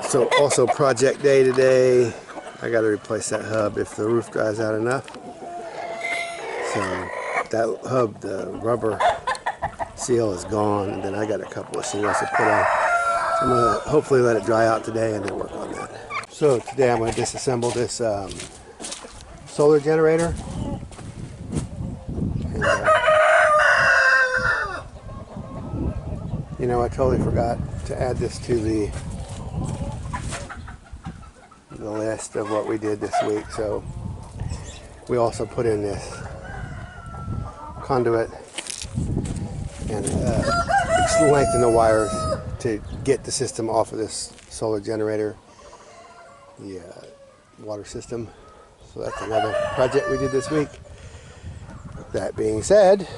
So also project day today. I got to replace that hub if the roof dries out enough. So that hub, the rubber seal is gone, and then I got a couple of shingles to put on. So I'm going to hopefully let it dry out today and then work on that. So today I'm going to disassemble this solar generator. And, you know, I totally forgot to add this to the list of what we did this week. So we also put in this conduit and lengthen the wires to get the system off of this solar generator, the water system. So that's another project we did this week. That being said,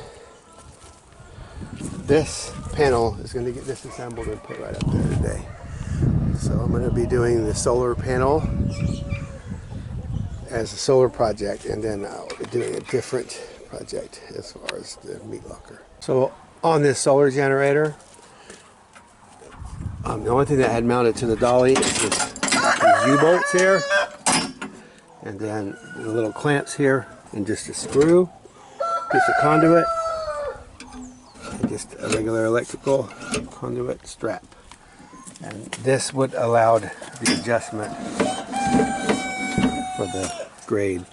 this panel is going to get disassembled and put right up there today. So I'm going to be doing the solar panel as a solar project, and then I'll be doing a different project as far as the meat locker. So on this solar generator, the only thing that I had mounted to the dolly is these U-bolts here, and then the little clamps here, and just a screw, just a conduit, and just a regular electrical conduit strap. And this would allow the adjustment for the grade.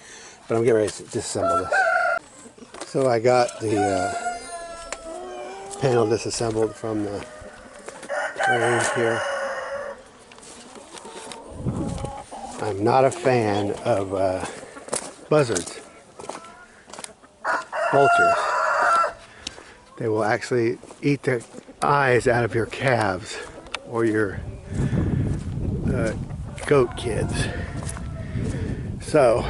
But I'm getting ready to disassemble this. So I got the panel disassembled from the range here. I'm not a fan of buzzards, vultures. They will actually eat the eyes out of your calves or your goat kids. So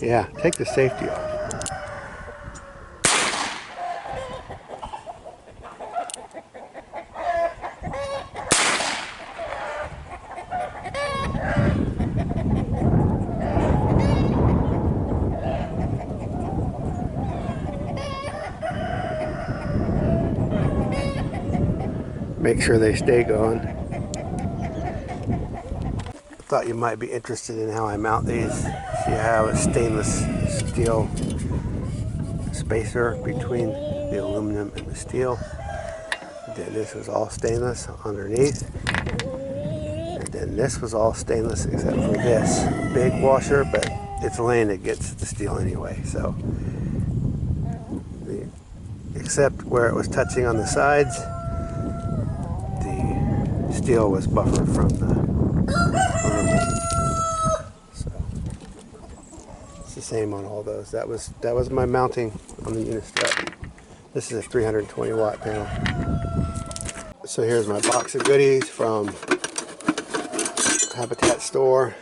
yeah, take the safety off. Make sure they stay going. Thought you might be interested in how I mount these. See, I have a stainless steel spacer between the aluminum and the steel. And then this was all stainless underneath. And then this was all stainless except for this big washer, but it's laying against the steel anyway. So, except where it was touching on the sides, steel was buffered from the aluminum. So it's the same on all those. That was my mounting on the Unistrut. This is a 320 watt panel. So here's my box of goodies from Habitat store.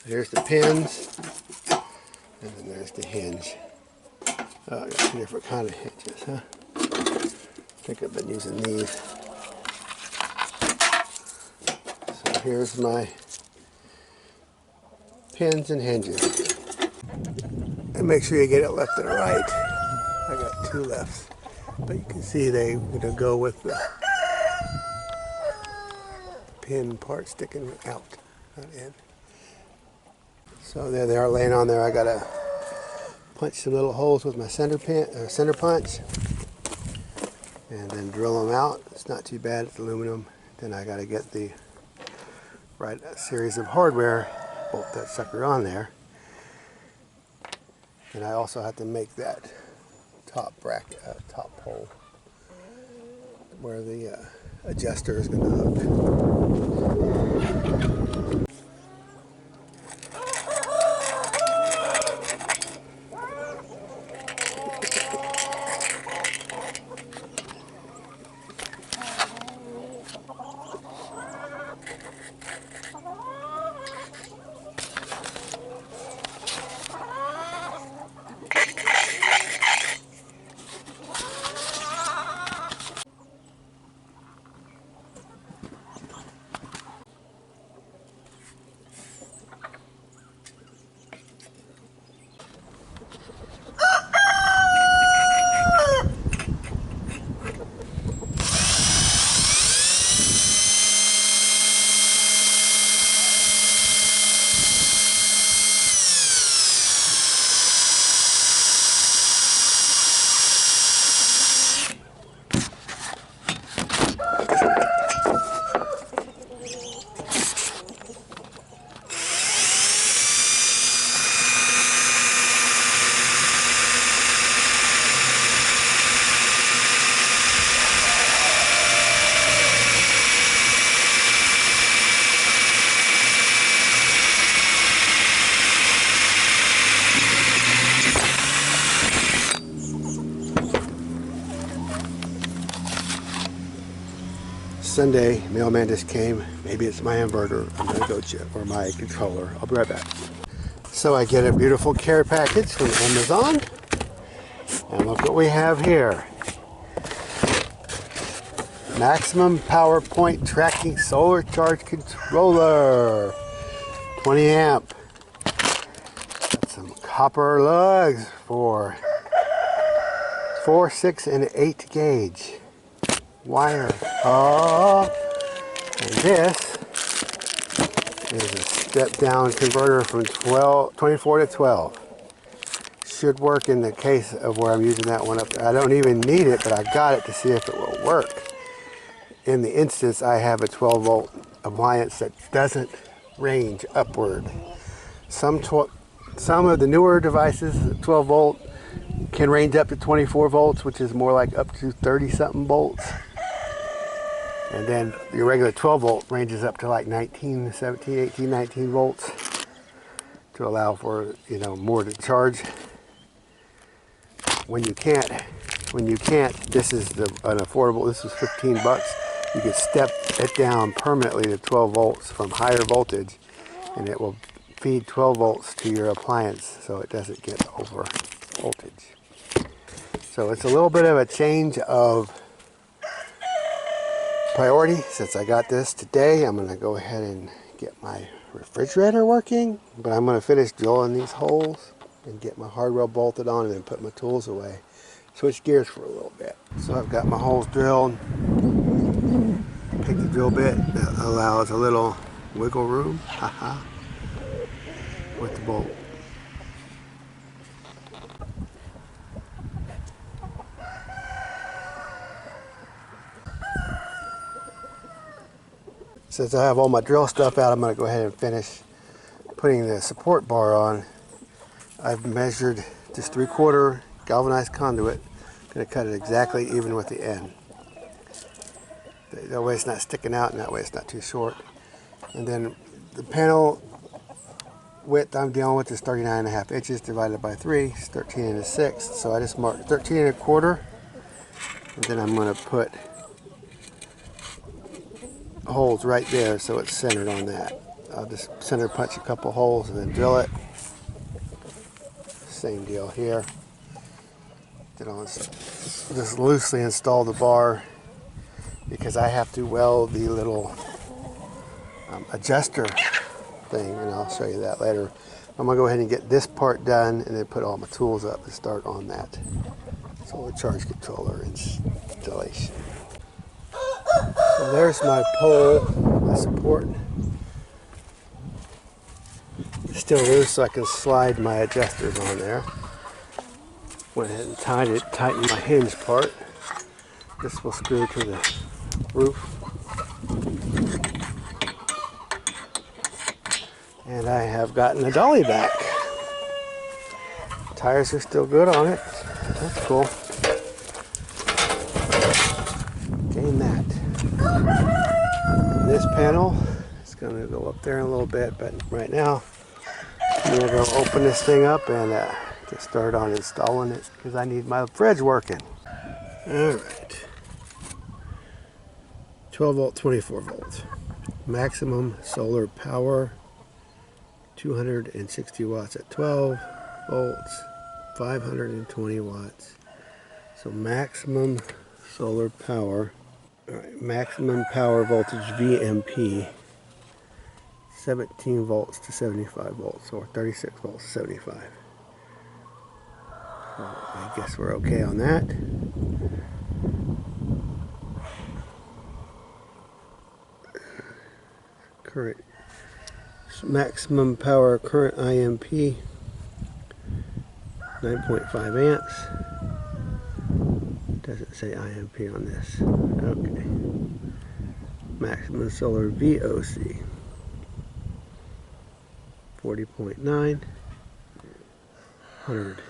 Here's the pins, and then there's the hinge. Oh, I got two different kind of hinges, huh? I think I've been using these. So here's my pins and hinges. And make sure you get it left and right. I got two left, but you can see they're gonna go with the pin part sticking out in. So there they are laying on there. I gotta punch some little holes with my center punch, and then drill them out. It's not too bad. It's aluminum. Then I gotta get the right series of hardware, bolt that sucker on there, and I also have to make that top bracket, top hole where the adjuster is going to hook. Sunday, mailman just came. Maybe it's my inverter. I'm gonna go check, or my controller. I'll be right back. So I get a beautiful care package from Amazon. And look what we have here. Maximum power point tracking solar charge controller. 20 amp. Got some copper lugs for 4, 6, and 8 gauge wire. Oh, and this is a step down converter from 24 to 12. Should work in the case of where I'm using that one up there. I don't even need it, but I got it to see if it will work. In the instance, I have a 12 volt appliance that doesn't range upward. Some of the newer devices, 12 volt, can range up to 24 volts, which is more like up to 30 something volts. And then your regular 12 volt ranges up to like 19, 17, 18, 19 volts to allow for, you know, more to charge. When you can't, this is an affordable, this is 15 bucks. You can step it down permanently to 12 volts from higher voltage, and it will feed 12 volts to your appliance so it doesn't get over voltage. So it's a little bit of a change of priority. Since I got this today, I'm going to go ahead and get my refrigerator working, but I'm going to finish drilling these holes and get my hardware bolted on and then put my tools away. Switch gears for a little bit. So I've got my holes drilled. Pick the drill bit that allows a little wiggle room, with the bolt. Since I have all my drill stuff out, I'm going to go ahead and finish putting the support bar on. I've measured just 3/4 galvanized conduit. I'm going to cut it exactly even with the end. That way it's not sticking out, and that way it's not too short. And then the panel width I'm dealing with is 39.5 inches divided by 3. It's 13 1/6. So I just marked 13 1/4, and then I'm going to put holes right there so it's centered on that. I'll just center punch a couple holes and then drill it. Same deal here. Then I'll just loosely install the bar, because I have to weld the little adjuster thing, and I'll show you that later. I'm going to go ahead and get this part done and then put all my tools up to start on that solar charge controller installation. So there's my pole, my support. It's still loose, so I can slide my adjusters on there. Went ahead and tightened my hinge part. This will screw to the roof. And I have gotten a dolly back. Tires are still good on it. That's cool. Gain that. This panel is going to go up there in a little bit, but right now I'm going to go open this thing up and get started on installing it, because I need my fridge working. Alright. 12 volt, 24 volts. Maximum solar power, 260 watts at 12 volts, 520 watts. So maximum solar power. Alright, maximum power voltage VMP, 17 volts to 75 volts, or 36 volts to 75. So I guess we're okay on that. Current maximum power current IMP, 9.5 amps. Doesn't say IMP on this. Okay. Maximum solar VOC, 40.9, 100.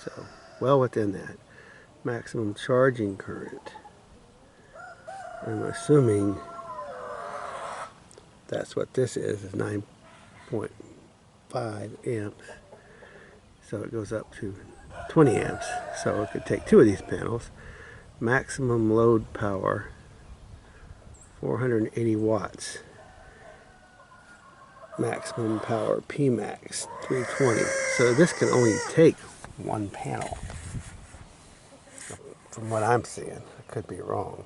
So well within that. Maximum charging current, I'm assuming that's what this is 9.5 amps. So it goes up to 20 amps. So it could take 2 of these panels. Maximum load power, 480 watts. Maximum power, Pmax 320. So this can only take one panel. From what I'm seeing, I could be wrong.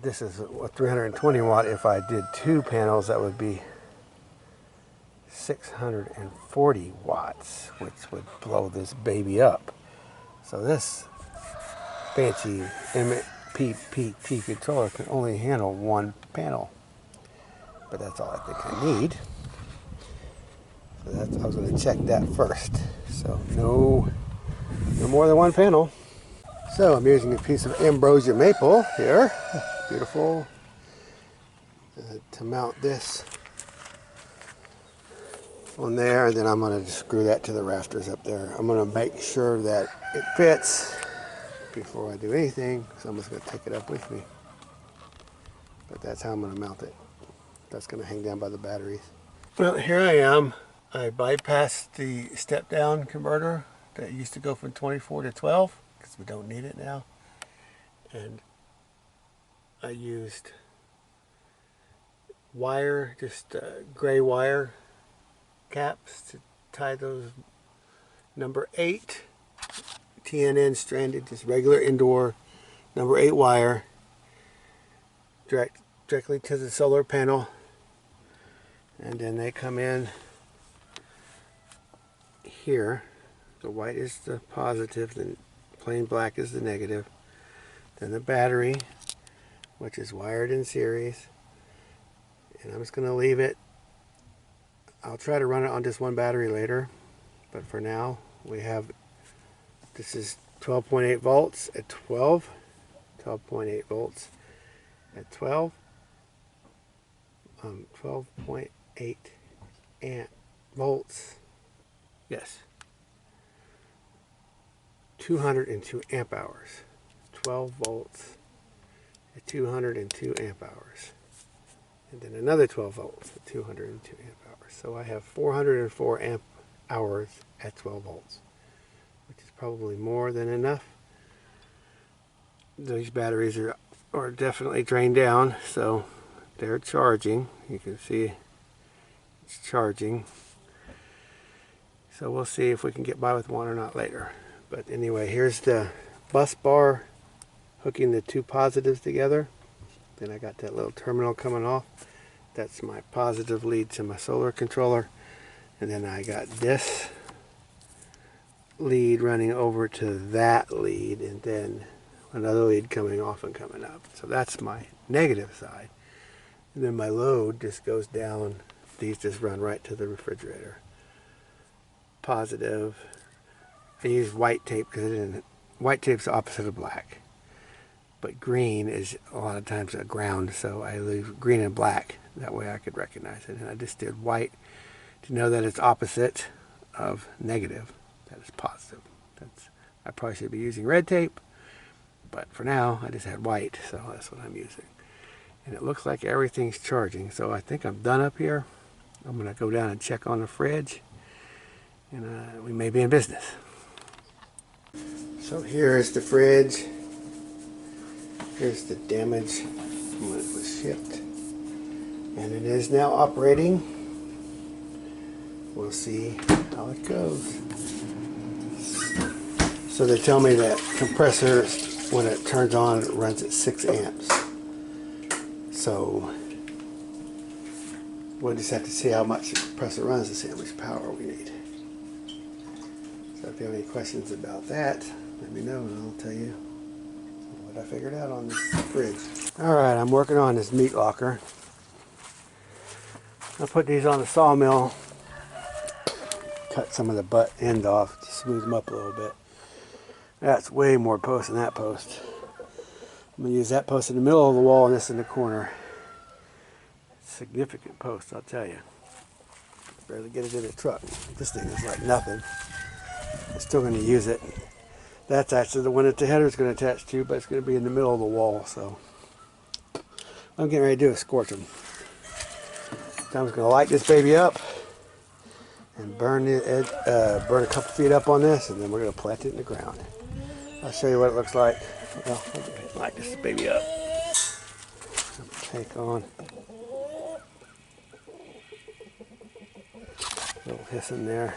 This is a 320 watt. If I did 2 panels, that would be 640 watts, which would blow this baby up. So this fancy Mppt controller can only handle 1 panel. But that's all I think I need. So I was going to check that first. So no more than 1 panel. So I'm using a piece of ambrosia maple here, beautiful, to mount this on there, and then I'm going to screw that to the rafters up there. I'm going to make sure that it fits before I do anything, so I'm just going to take it up with me. But that's how I'm going to mount it. That's going to hang down by the batteries. Well, here I am. I bypassed the step-down converter that used to go from 24 to 12 because we don't need it now. And I used wire, just gray wire caps to tie those number 8 TNN stranded, just regular indoor number 8 wire directly to the solar panel. And then they come in here. The white is the positive, the plain black is the negative. Then the battery, which is wired in series. And I'm just going to leave it. I'll try to run it on just 1 battery later. But for now, we have, this is 12.8 volts at 12. 12.8 volts at 12. 12.8 volts, yes, 202 amp hours, 12 volts at 202 amp hours, and then another 12 volts at 202 amp hours. So I have 404 amp hours at 12 volts, which is probably more than enough. These batteries are definitely drained down, so they're charging. You can see it's charging. So we'll see if we can get by with 1 or not later. But anyway, here's the bus bar hooking the 2 positives together. Then I got that little terminal coming off. That's my positive lead to my solar controller. And then I got this lead running over to that lead, and then another lead coming off and coming up. So that's my negative side. And then my load just goes down. These just run right to the refrigerator. Positive. I use white tape because white tape's the opposite of black. But green is a lot of times a ground, so I leave green and black. That way I could recognize it. And I just did white to know that it's opposite of negative. That is positive. I probably should be using red tape, but for now I just had white, so that's what I'm using. And it looks like everything's charging, so I think I'm done up here. I'm going to go down and check on the fridge, and we may be in business. So here is the fridge. Here's the damage when it was shipped, and it is now operating. We'll see how it goes. So they tell me that compressor, when it turns on, it runs at 6 amps. So we'll just have to see how much the compressor runs to see how much power we need. So if you have any questions about that, let me know and I'll tell you what I figured out on this fridge. Alright, I'm working on this meat locker. I put these on the sawmill, cut some of the butt end off to smooth them up a little bit. That's way more post than that post. I'm going to use that post in the middle of the wall and this in the corner. Significant post, I'll tell you. Barely get it in the truck. This thing is like nothing. I'm still going to use it. That's actually the one that the header is going to attach to, but it's going to be in the middle of the wall, so I'm getting ready to do a scorching. So I'm just going to light this baby up and burn the edge, burn a couple feet up on this, and then we're going to plant it in the ground. I'll show you what it looks like. Well, I'll go ahead and light this baby up. take on. A little hissing there.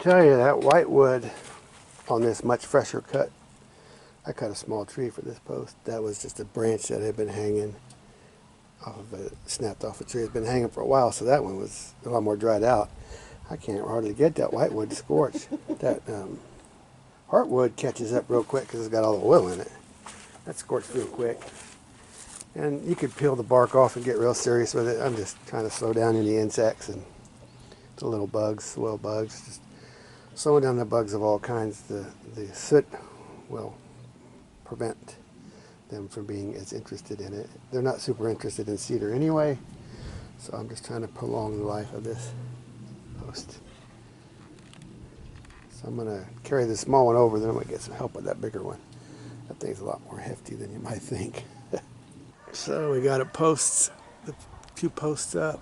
Tell you that white wood on this much fresher cut. I cut a small tree for this post. That was just a branch that had been hanging off of a, snapped off a tree. It's been hanging for a while, so that one was a lot more dried out. I can't hardly get that white wood to scorch. That heartwood catches up real quick because it's got all the oil in it. That scorched real quick. And you could peel the bark off and get real serious with it. I'm just trying to slow down any insects and the little bugs, soil bugs. Just slowing down the bugs of all kinds. The soot will prevent them from being as interested in it. They're not super interested in cedar anyway, so I'm just trying to prolong the life of this post. So I'm going to carry the small one over, then I'm going to get some help with that bigger one. That thing's a lot more hefty than you might think. So we got it posts, the 2 posts up.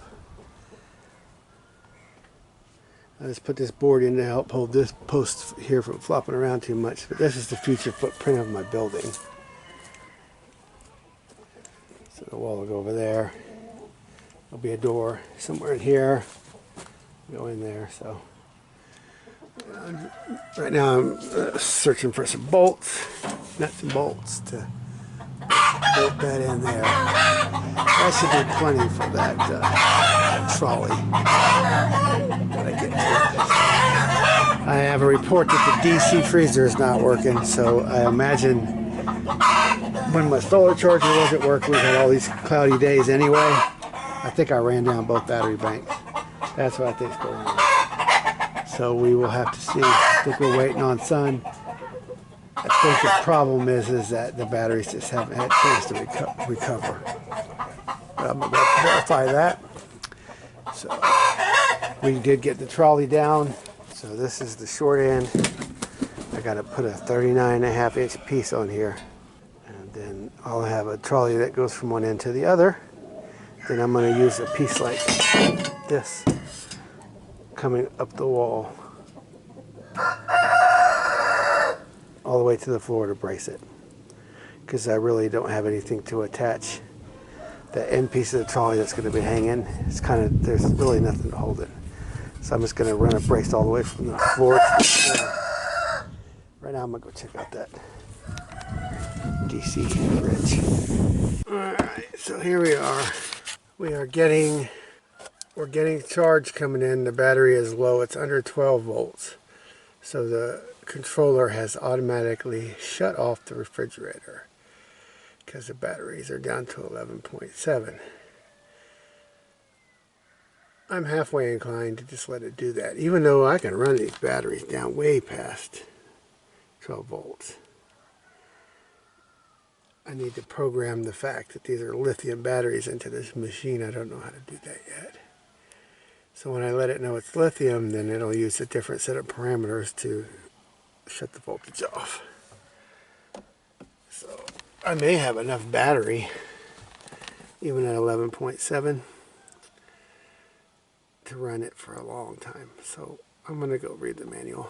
I just put this board in to help hold this post here from flopping around too much, but this is the future footprint of my building. So the wall will go over there. There'll be a door somewhere in here. Go in there. So right now I'm searching for some bolts, nuts and bolts to bolt that in there. That should be plenty for that trolley. I have a report that the DC freezer is not working, so I imagine when my solar charger wasn't working, we had all these cloudy days anyway. I think I ran down both battery banks. That's what I think is going on. So we will have to see. I think we're waiting on sun. I think the problem is that the batteries just haven't had a chance to recover. But I'm going to verify that. So we did get the trolley down. So this is the short end. I got to put a 39.5-inch piece on here. And then I'll have a trolley that goes from one end to the other. Then I'm going to use a piece like this coming up the wall all the way to the floor to brace it, because I really don't have anything to attach the end piece of the trolley that's going to be hanging. It's kind of, there's really nothing to hold it, so I'm just going to run it braced all the way from the floor to the floor. Right now I'm going to go check out that DC fridge. Alright, so here we are. We're getting charge coming in. The battery is low. It's under 12 volts. So the controller has automatically shut off the refrigerator because the batteries are down to 11.7. I'm halfway inclined to just let it do that, even though I can run these batteries down way past 12 volts. I need to program the fact that these are lithium batteries into this machine. I don't know how to do that yet. So when I let it know it's lithium, then it'll use a different set of parameters to shut the voltage off. So I may have enough battery, even at 11.7, to run it for a long time. So I'm going to go read the manual.